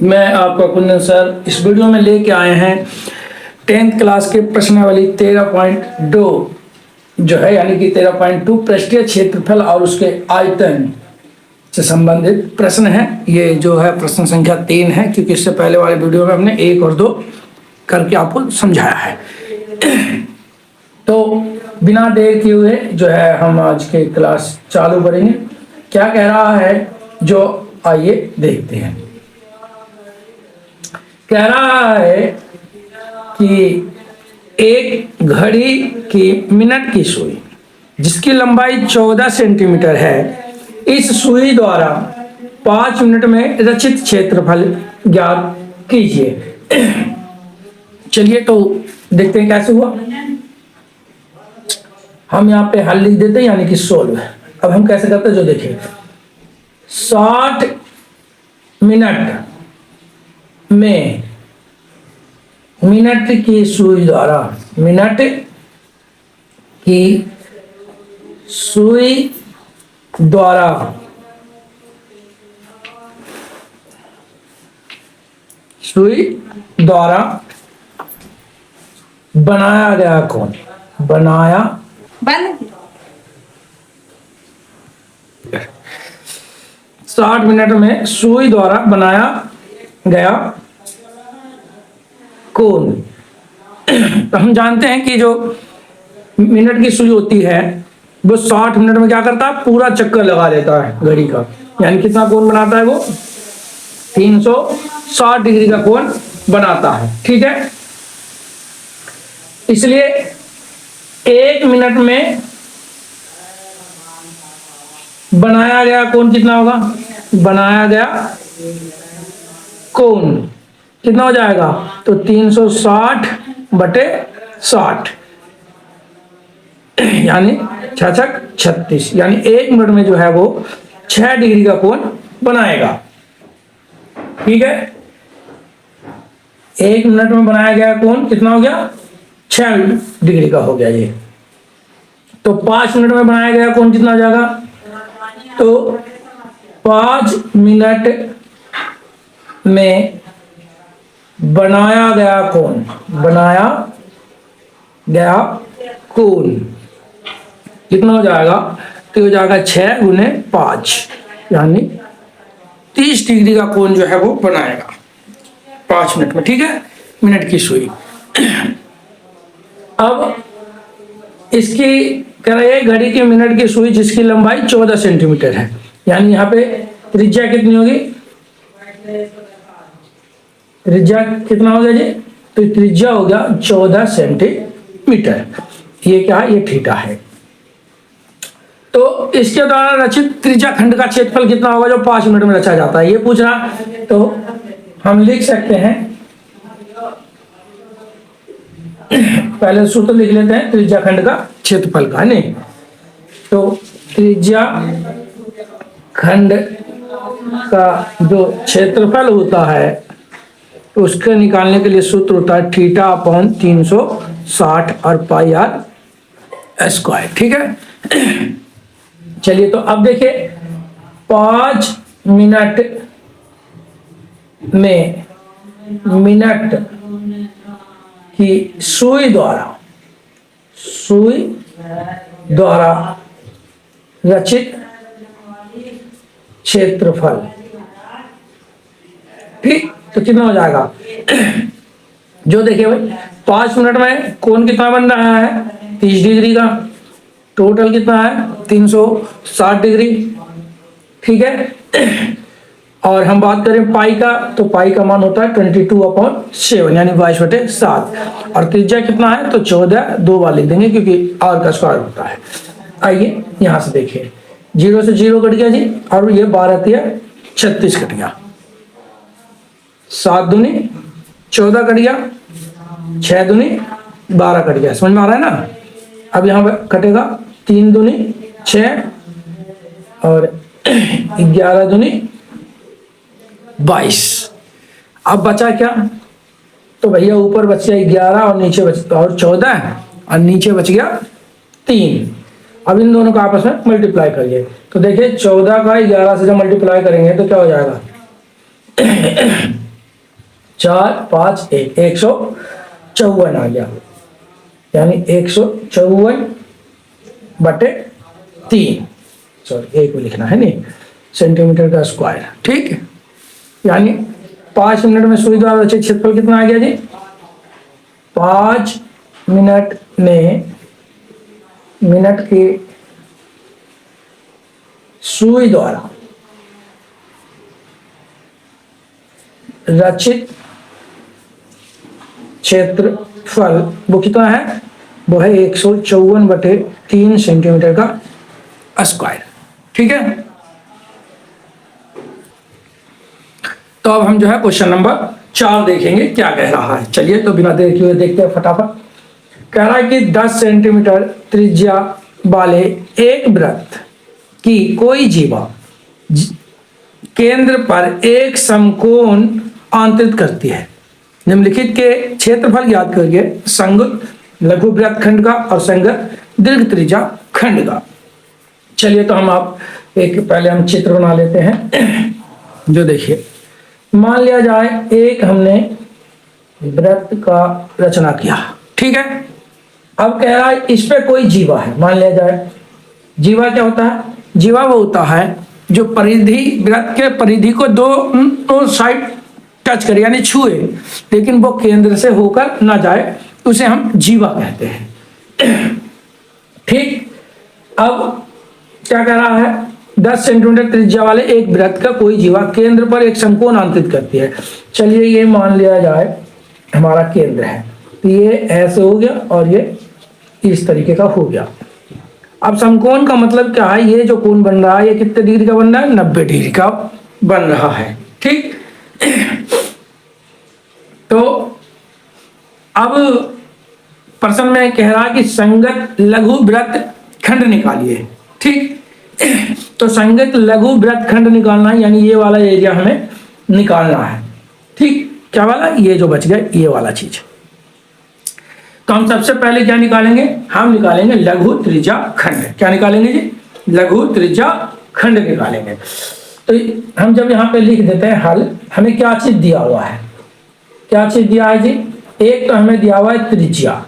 मैं आपका कुंदन सर इस वीडियो में लेके आए हैं 10th क्लास के प्रश्नावली 13.2 जो है यानी कि 13.2 पृष्ठीय क्षेत्रफल और उसके आयतन से संबंधित प्रश्न है। ये जो है प्रश्न संख्या 3 है, क्योंकि इससे पहले वाले वीडियो में हमने 1 और 2 करके आपको समझाया है। तो बिना देर किए हुए जो है हम आज के क्लास चालू करेंगे। क्या कह रहा है जो आइए देखते हैं। कह रहा है कि एक घड़ी की मिनट की सुई जिसकी लंबाई 14 सेंटीमीटर है, इस सुई द्वारा 5 मिनट में रचित क्षेत्रफल ज्ञात कीजिए। चलिए तो देखते हैं कैसे हुआ। हम यहाँ पे हल लिख देते हैं यानी कि सोल्व। अब हम कैसे करते हैं जो देखिए, 60 मिनट में मिनट की सुई द्वारा बनाया गया कोण 60 मिनट में सुई द्वारा बनाया गया कोण। तो हम जानते हैं कि जो मिनट की सुई होती है वो 60 मिनट में क्या करता है, पूरा चक्कर लगा लेता है घड़ी का, यानी कितना कोण बनाता है वो 360 डिग्री का कोण बनाता है। ठीक है, इसलिए 1 मिनट में बनाया गया कोण कितना होगा, बनाया गया कोण कितना हो जाएगा, तो 360 बटे 60 यानी 6 36, यानी 1 मिनट में जो है वो 6 डिग्री का कोण बनाएगा। ठीक है, 1 मिनट में बनाया गया कोण कितना हो गया, 6 डिग्री का हो गया ये। तो 5 मिनट में बनाया गया कोण कितना हो जाएगा, तो 5 मिनट में बनाया गया कोण कितना हो जाएगा, तो हो जाएगा 6 गुने 5 यानी 30 डिग्री का कोण जो है वो बनाएगा 5 मिनट में। ठीक है, मिनट की सुई। अब इसकी कह रहा है घड़ी की मिनट की सुई जिसकी लंबाई 14 सेंटीमीटर है, यानी यहाँ पे त्रिज्या कितनी होगी, त्रिज्या कितना हो गया जी, तो त्रिज्या हो गया 14 सेंटीमीटर। ये क्या है, ये थीटा है। तो इसके द्वारा रचित त्रिज्या खंड का क्षेत्रफल कितना होगा जो 5 मिनट में रचा जाता है, ये पूछ रहा। तो हम लिख सकते हैं, पहले सूत्र लिख लेते हैं त्रिज्या खंड का क्षेत्रफल का, नहीं तो त्रिज्या खंड का जो क्षेत्रफल होता है तो उसके निकालने के लिए सूत्र होता है थीटा अपॉन 360 और पाई आर स्क्वायर। ठीक है, चलिए तो अब देखिए 5 मिनट में मिनट की सुई द्वारा रचित क्षेत्रफल। ठीक, तो कितना हो जाएगा जो देखिए भाई 5 मिनट में कोण कितना बन रहा है 30 डिग्री का, टोटल कितना है 360 डिग्री। ठीक है, और हम बात करें पाई का, तो पाई का मान होता है 22/7 यानी 22/7, और त्रिज्या कितना है तो 14, 2 बार लिख देंगे क्योंकि r का स्क्वायर होता है। आइए यहां से देखिए, 0 से 0 कट गया जी, और ये 12 36 कट गया, 7 दूनी 14 कट गया, 6 दूनी 12 कट गया। समझ में आ रहा है ना। अब यहाँ पे कटेगा 3 दूनी 6 और 11 दूनी 22। अब बचा क्या, तो भैया ऊपर बच गया 11 और नीचे बच और 14 और नीचे बच गया 3। अब इन दोनों का आपस में मल्टीप्लाई करिए, तो देखिए 14 का 11 से जब मल्टीप्लाई करेंगे तो क्या हो जाएगा 4 5 1 154 आ गया, यानी 154/3, सॉरी 1 में लिखना है नहीं, सेंटीमीटर का स्क्वायर। ठीक है, यानी 5 मिनट में सुई द्वारा रचित क्षेत्रफल कितना आ गया जी? 5 मिनट में मिनट की सुई द्वारा रचित क्षेत्रफल वो कितना है? वो है 154/3 सेंटीमीटर का स्क्वायर। ठीक है, तो अब हम जो है क्वेश्चन नंबर 4 देखेंगे क्या कह रहा है। चलिए तो बिना देर किए देखते हैं फटाफट। कह रहा है कि 10 सेंटीमीटर त्रिज्या वाले एक वृत्त की कोई जीवा केंद्र पर एक समकोण आंतरित करती है। निम्नलिखित के क्षेत्रफल याद करिए, संगत लघु वृत्त खंड का और संगत दीर्घ त्रिज्या खंड का। चलिए तो हम आप एक पहले हम चित्र बना लेते हैं। जो देखिए, मान लिया जाए एक हमने वृत्त का रचना किया, ठीक है। अब कह रहा है इस पे कोई जीवा है, मान लिया जाए। जीवा क्या होता है? जीवा वो होता है जो परिधि, वृत्त के परिधि को दो साइड टच करे यानी छुए, लेकिन वो केंद्र से होकर ना जाए, उसे हम जीवा कहते हैं। ठीक, अब क्या कह रहा है? 10 सेंटीमीटर त्रिज्या वाले एक वृत्त का कोई जीवा केंद्र पर एक समकोण आंतरित करती है। चलिए ये मान लिया जाए हमारा केंद्र है, तो ये ऐसे हो गया और ये इस तरीके का हो गया। अब समकोण का मतलब क्या है? ये जो कोण बन रहा है ये कितने डिग्री का बन रहा है? 90 डिग्री का बन रहा है। ठीक, तो अब प्रश्न में कह रहा है कि संगत लघु वृत्त खंड निकालिए। ठीक, तो संगत लघु वृत्त खंड निकालना है, यानी ये वाला एरिया हमें निकालना है। ठीक, क्या वाला? ये जो बच गया ये वाला चीज। तो हम सबसे पहले क्या निकालेंगे? हम निकालेंगे लघु त्रिज्या खंड। क्या निकालेंगे जी? लघु त्रिज्या खंड निकालेंगे। तो हम जब यहाँ पे लिख देते हैं हल, हमें क्या चीज दिया हुआ है? क्या चीज दिया है जी? एक तो हमें दिया हुआ है त्रिज्या,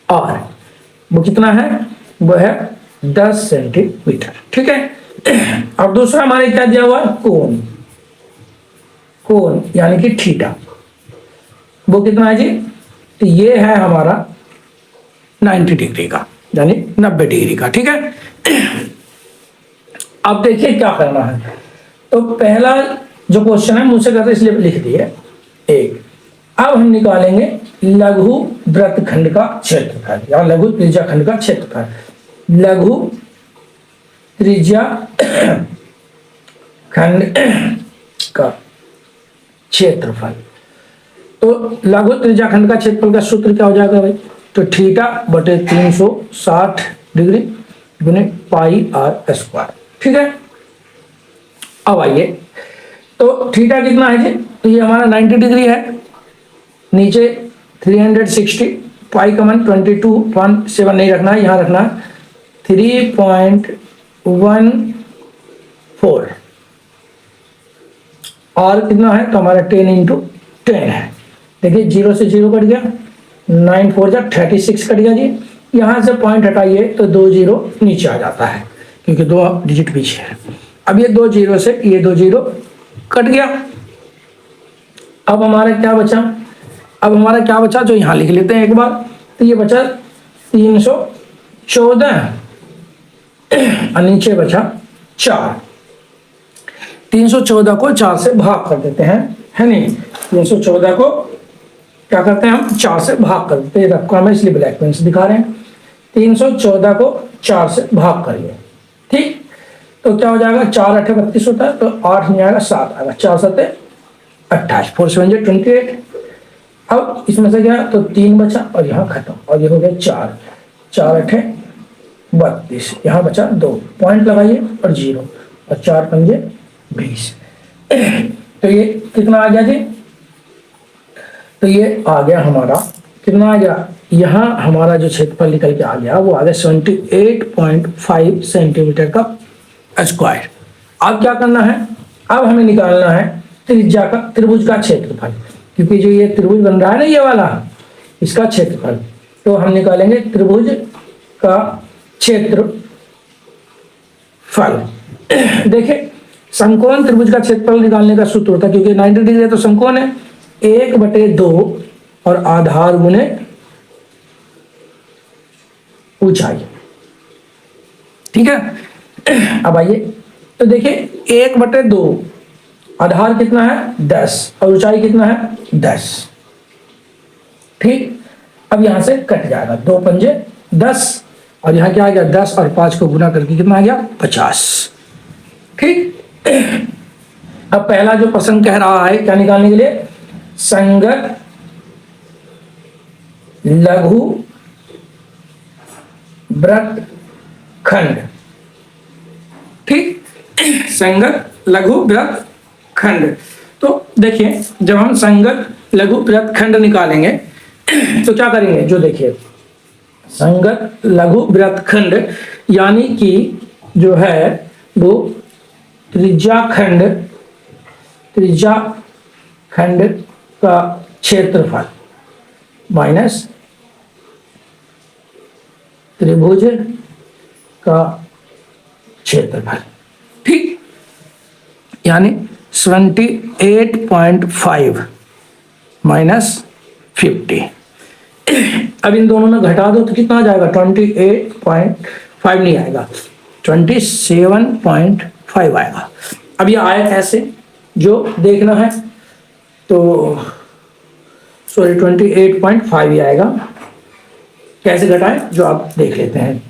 और वो कितना है? वो है 10 सेंटीमीटर। ठीक है, और दूसरा हमारे क्या दिया हुआ है? कोण। कोण यानी कि थीटा, वो कितना है जी? तो ये है हमारा 90 डिग्री का, यानी 90 डिग्री का। ठीक है, अब देखिए क्या करना है। तो पहला जो क्वेश्चन है मुझसे करते इसलिए लिख दिए एक। अब हम निकालेंगे लघु वृत्त खंड का क्षेत्रफल या लघु त्रिज्या खंड का क्षेत्रफल। लघु त्रिज्या खंड का क्षेत्रफल, तो लघु त्रिज्या खंड का क्षेत्रफल का सूत्र क्या हो जाएगा भाई? तो थीटा बटे 360 डिग्री गुने पाई आर स्क्वायर। ठीक है, अब आइए, तो थीटा कितना है जी? तो ये हमारा 90 डिग्री है, नीचे 360, पाई का मान 22.7 नहीं रखना है, यहाँ रखना है 3.14। और कितना है? तो हमारा 10 × 10 है। देखिए 0 से 0 कट गया, 9 4 जा 36 कट गया जी। यहाँ से पॉइंट हटाइए तो 2 0 नीचे आ जाता है, क्योंकि 2 डिजिट पीछे है। अब ये 2 0 से ये 2 0 कट गया। अब हमारा क्या बचा? अब हमारा क्या बचा जो यहाँ लिख लेते हैं एक बार। तो ये बचा 314 और नीचे बचा 4। 314 को 4 से भाग कर देते हैं, है नहीं? 314 को क्या करते हैं हम? 4 से भाग कर देते हैं। रखा मैं इसलिए ब्लैक पेन से दिखा रहे हैं। 314 को 4 से भाग करिए। ठीक, तो क्या हो जाएगा? 4 8 32 होता है, तो 8 नहीं आएगा 7 आएगा। 4 7 28, 4 7 28। अब इसमें से क्या? तो 3 बचा और यहाँ खत्म, और ये हो गया 4 4 8 32, यहाँ बचा 2, पॉइंट लगाइए और 0, और 4 5 20। तो ये कितना आ गया जी? तो ये आ गया हमारा कितना आ गया? यहाँ हमारा जो क्षेत्रफल निकल के आ गया वो आ गया 78.5 सेंटीमीटर का स्क्वायर। अब क्या करना है? अब हमें निकालना है त्रिज्या का, त्रिभुज का क्षेत्रफल, क्योंकि जो ये त्रिभुज बन रहा है ना ये वाला, इसका क्षेत्रफल, तो हम निकालेंगे त्रिभुज का क्षेत्रफल। देखिए समकोण त्रिभुज का क्षेत्रफल निकालने का सूत्र होता है, क्योंकि 90 डिग्री है तो समकोण है, 1/2 और आधार गुने ऊंचाई, ठीक है। अब आइए तो देखिए 1/2, आधार कितना है 10 और ऊंचाई कितना है 10, ठीक। अब यहां से कट जाएगा, 2 पंजे 10 और यहां क्या आ गया 10 और 5 को गुना करके कितना आ गया 50, ठीक। अब पहला जो प्रश्न कह रहा है क्या निकालने के लिए, संगत लघु वृत्तखंड, ठीक, संगत लघु वृत्तखंड। तो देखिए जब हम संगत लघु वृत्तखंड निकालेंगे तो क्या करेंगे, जो देखिए संगत लघु वृत्तखंड यानी कि जो है वो त्रिज्याखंड का क्षेत्रफल माइनस त्रिभुज का क्षेत्रफल, ठीक, यानी 78.5 माइनस 50। अब इन दोनों में घटा दो तो कितना आ जाएगा, 28.5 नहीं आएगा, 27.5 आएगा। अब ये आया कैसे जो देखना है, तो सॉरी 28.5 ही आएगा, कैसे घटाएं जो आप देख लेते हैं।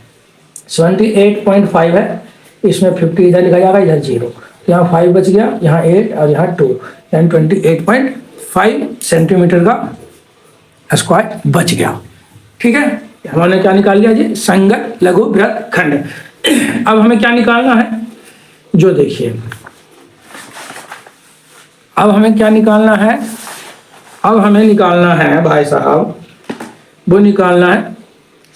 78.5 है, इसमें 50 इधर लिखा जाएगा, इधर 0, यहाँ 5 बच गया, यहाँ 8 और यहाँ 2, यानी 28.5 सेंटीमीटर का स्क्वायर बच गया, ठीक है। हमने क्या निकाल लिया जी, संगत लघु वृत्तखंड। अब हमें क्या निकालना है, जो देखिए अब हमें क्या निकालना है, अब हमें निकालना है भाई साहब, वो निकालना है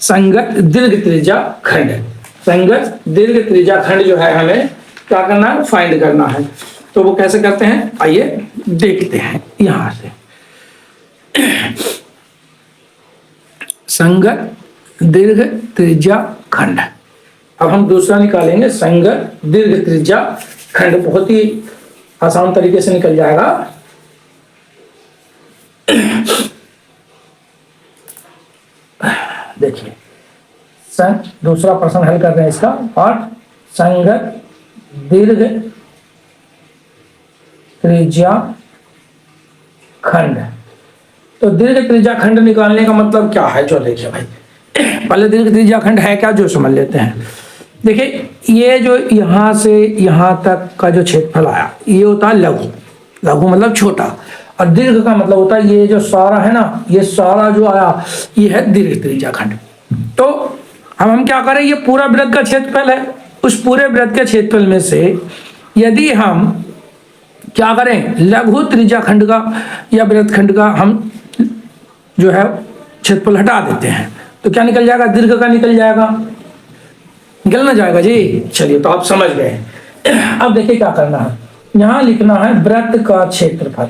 संगत दीर्घ त्रिज्या खंड। संगत दीर्घ त्रिज्या खंड जो है हमें क्या करना है, फाइंड करना है। तो वो कैसे करते हैं आइए देखते हैं। यहां से संगत दीर्घ त्रिज्या खंड, अब हम दूसरा निकालेंगे संगत दीर्घ त्रिज्या खंड, बहुत ही आसान तरीके से निकल जाएगा। देखिए दूसरा प्रश्न हल कर रहे हैं इसका, और संगत दीर्घ त्रिज्या खंड। तो दीर्घ त्रिज्या खंड निकालने का मतलब क्या है, जो देखिए भाई पहले दीर्घ त्रिज्या खंड है क्या जो समझ लेते हैं। देखिए ये जो यहां से यहां तक का जो क्षेत्रफल आया ये होता है लघु, लघु मतलब छोटा, और दीर्घ का मतलब होता है ये जो सारा है ना, ये सारा जो आया ये है दीर्घ त्रिज्या खंड। तो अब हम क्या करें, ये पूरा वृत्त का क्षेत्रफल है, उस पूरे वृत्त के क्षेत्रफल में से यदि हम क्या करें, लघु त्रिज्या खंड का या वृत्त खंड का हम जो है क्षेत्रफल हटा देते हैं, तो क्या निकल जाएगा, दीर्घ का निकल जाएगा, निकल ना जाएगा जी। चलिए तो आप समझ गए। अब देखिए क्या करना है, यहां लिखना है वृत्त का क्षेत्रफल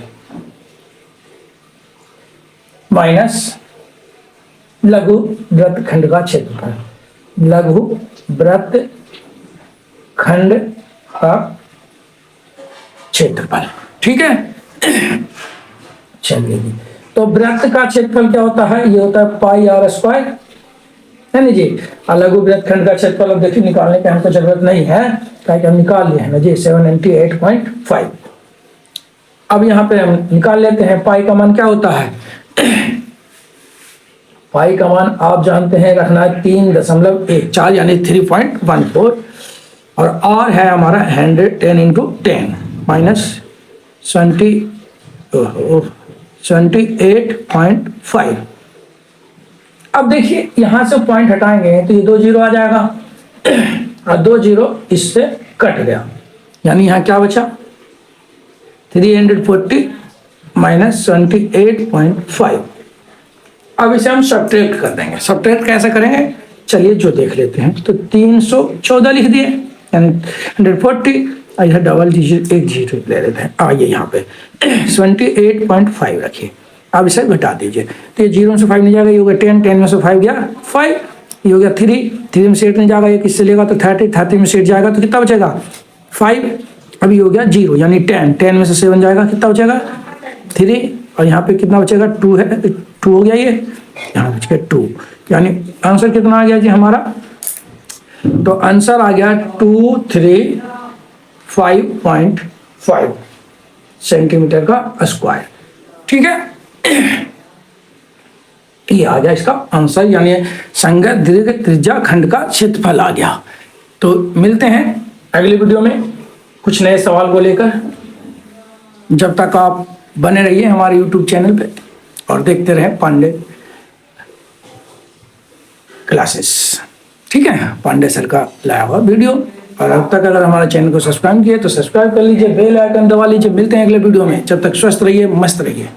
माइनस लघु वृत्त खंड का क्षेत्रफल, लघु वृत्त खंड का क्षेत्रफल, ठीक है। चलिए तो वृत्त का क्षेत्रफल क्या होता है, ये होता है पाई आर स्क्वायर, है ना जी। और लघु वृत्त खंड का क्षेत्रफल अब देखिए निकालने की हमको जरूरत नहीं है, ताकि हम निकाल लिए हैं ना जी 798.5। अब यहाँ पे हम निकाल लेते हैं पाई का मान क्या होता है। पाई का मान आप जानते हैं रखना है 3.14 यानी 3.14, और आर है हमारा 110 इंटू 10 माइनस 28.5। अब देखिए यहां से पॉइंट हटाएंगे तो ये 2 जीरो आ जाएगा, और 2 जीरो इससे कट गया, यानी यहां क्या बचा 340 माइनस 28.5। अब इसे हम सब्ट्रैक्ट कर देंगे। सब्ट्रैक्ट कैसे करेंगे, चलिए जो देख लेते हैं। तो 314 लिख दिए, यानी 140 और यह डबल डिजिट एक जीरो ले लेते हैं। आइए यहाँ पे 78.5 रखिए। अब इसे घटा दीजिए तो ये 0 में से 5 नहीं जाएगा, ये हो गया 10, 10 में से 5 गया 5, ये हो गया 3, 3 में से 8 नहीं जाएगा, ये किससे लेगा तो 30, 30 में से 8 जाएगा तो कितना बचेगा 5। अभी हो गया 0 यानी 10, 10 में से 7 जाएगा, कितना बचेगा 3, और यहाँ पे कितना बचेगा 2 है, 2 हो गया, ये यहाँ बच गया 2, यानी आंसर कितना आ गया जी हमारा, तो आंसर आ गया 235.5 सेंटीमीटर का स्क्वायर। ठीक है, ये आ गया इसका आंसर, यानी संगत दीर्घ त्रिज्या खंड का क्षेत्रफल आ गया। तो मिलते हैं अगले वीडियो में कुछ नए सवाल को लेकर। जब तक आप बने रहिए हमारे YouTube चैनल पे और देखते रहें पांडे क्लासेस। ठीक है, पांडे सर का लाया हुआ वीडियो। और अब तक अगर हमारे चैनल को सब्सक्राइब किए तो सब्सक्राइब कर लीजिए, बेल आइकन दबा लीजिए। मिलते हैं अगले वीडियो में, जब तक स्वस्थ रहिए, मस्त रहिए।